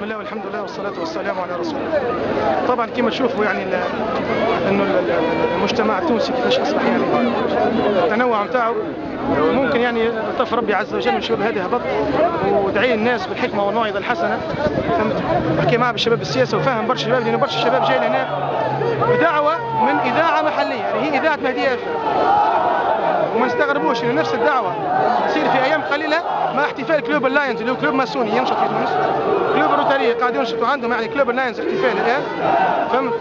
بسم الله والحمد لله والصلاة والسلام على رسول الله. طبعا كما تشوفوا يعني انه المجتمع التونسي كيفاش اصبح يعني التنوع نتاعو ممكن يعني طف ربي عز وجل من شباب هذه هبط ودعي الناس بالحكمه والموعظه الحسنه. فهمت؟ احكي معاه بالشباب السياسه وفاهم برشا شباب، لان برشا شباب جاي لهنا بدعوه من اذاعه محليه، يعني هي اذاعه مهديه وما نستغربوش ان نفس الدعوه تصير في ايام قليله مع احتفال كلوب اللاينز اللي هو كلوب ماسوني ينشط في تونس. كلوب الروتاريه قاعد ينشط وعندهم يعني كلوب اللاينز احتفال الان، فهمت؟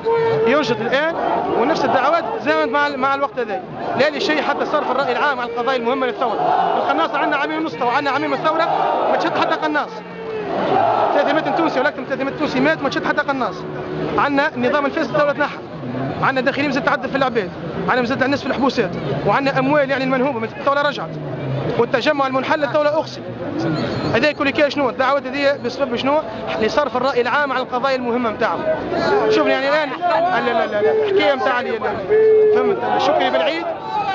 ينشط الان ونفس الدعوات زادت مع الوقت هذا. لا لشيء حتى صرف الراي العام على القضايا المهمه للثوره. القناصه عندنا عامين ونص وعندنا عامين من الثوره ما تشد حتى قناص. 300 تونسي ولا اكثر من 300 تونسي مات ما تشد حتى قناص. عندنا النظام الفاسد الدوله تنحى. عندنا داخلين مازال تعذب في العباد، عندنا مازال الناس في الحبوسات، وعندنا اموال يعني المنهوبه الدوله رجعت، والتجمع المنحل الدوله اقسم. هذا كل كي شنو؟ الدعوات هذه بسبب شنو؟ لصرف الراي العام على القضايا المهمه نتاعهم. شوف يعني الان الحكايه نتاع فهمت شكري بالعيد،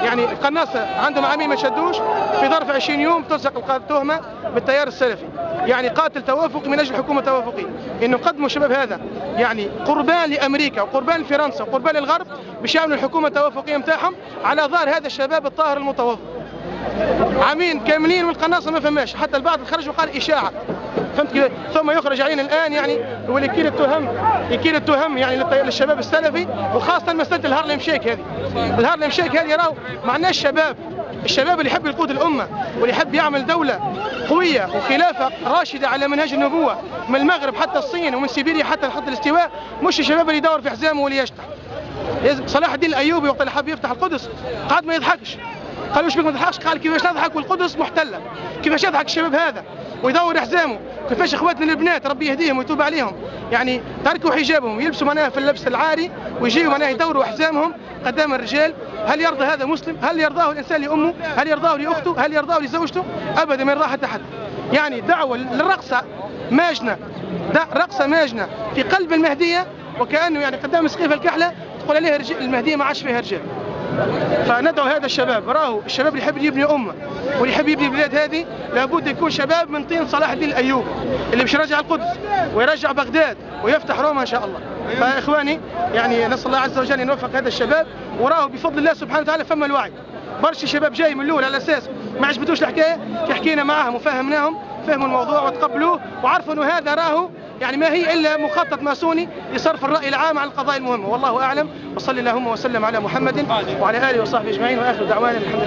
يعني القناصه عندهم عامين ما شدوش في ظرف 20 يوم تلصق التهمه بالتيار السلفي، يعني قاتل توافقي من اجل حكومه توافقيه، انه قدموا الشباب هذا يعني قربان لامريكا وقربان لفرنسا وقربان للغرب باش يعملوا الحكومه التوافقيه نتاعهم على ظهر هذا الشباب الطاهر المتوافق. عامين كاملين والقناصه ما فماش، حتى البعض خرج وقال اشاعه، فهمت كيف؟ ثم يخرج علينا الان يعني ويكيل التهم يعني للشباب السلفي، وخاصه مساله الهارلم شيك هذه. الهارلم شيك هذه راهو ما عندناش الشباب اللي يحب يقود الامه واللي يحب يعمل دوله قويه وخلافه راشده على منهج النبوه من المغرب حتى الصين ومن سيبيريا حتى خط الاستواء، مش الشباب اللي يدور في حزامه واللي يشطح. صلاح الدين الايوبي وقت اللي حب يفتح القدس قعد ما يضحكش، قال وش بك ما تضحكش؟ قال كيفاش نضحك والقدس محتله؟ كيفاش يضحك الشباب هذا ويدور حزامه؟ كيفاش اخواتنا البنات ربي يهديهم ويتوب عليهم يعني تركوا حجابهم يلبسوا معناها في اللبس العاري ويجيوا معناها يدوروا حزامهم قدام الرجال؟ هل يرضى هذا مسلم؟ هل يرضاه الانسان لامه؟ هل يرضاه لاخته؟ هل يرضاه لزوجته؟ ابدا ما يرضاه حتى حد. يعني دعوه للرقصه ماجنه، رقصه ماجنه في قلب المهديه، وكانه يعني قدام سقيف الكحله تقول عليها المهديه ما عادش فيها رجال. فندعو هذا الشباب، راهو الشباب اللي يحب يبني امه واللي يحب يبني البلاد هذه لابد يكون شباب من طين صلاح الدين الايوبي اللي باش يرجع القدس ويرجع بغداد ويفتح روما ان شاء الله. فاخواني يعني نسال الله عز وجل ان يوفق هذا الشباب، وراهو بفضل الله سبحانه وتعالى فما الوعي. برشا شباب جاي من الاول على اساس ما عجبتوش الحكايه، كي حكينا معاهم وفهمناهم فهموا الموضوع وتقبلوه وعرفوا انه هذا راهو يعني ما هي الا مخطط ماسوني لصرف الراي العام على القضايا المهمه. والله اعلم، وصلي اللهم وسلم على محمد وعلى اله وصحبه اجمعين، واخر دعوانا الحمد لله.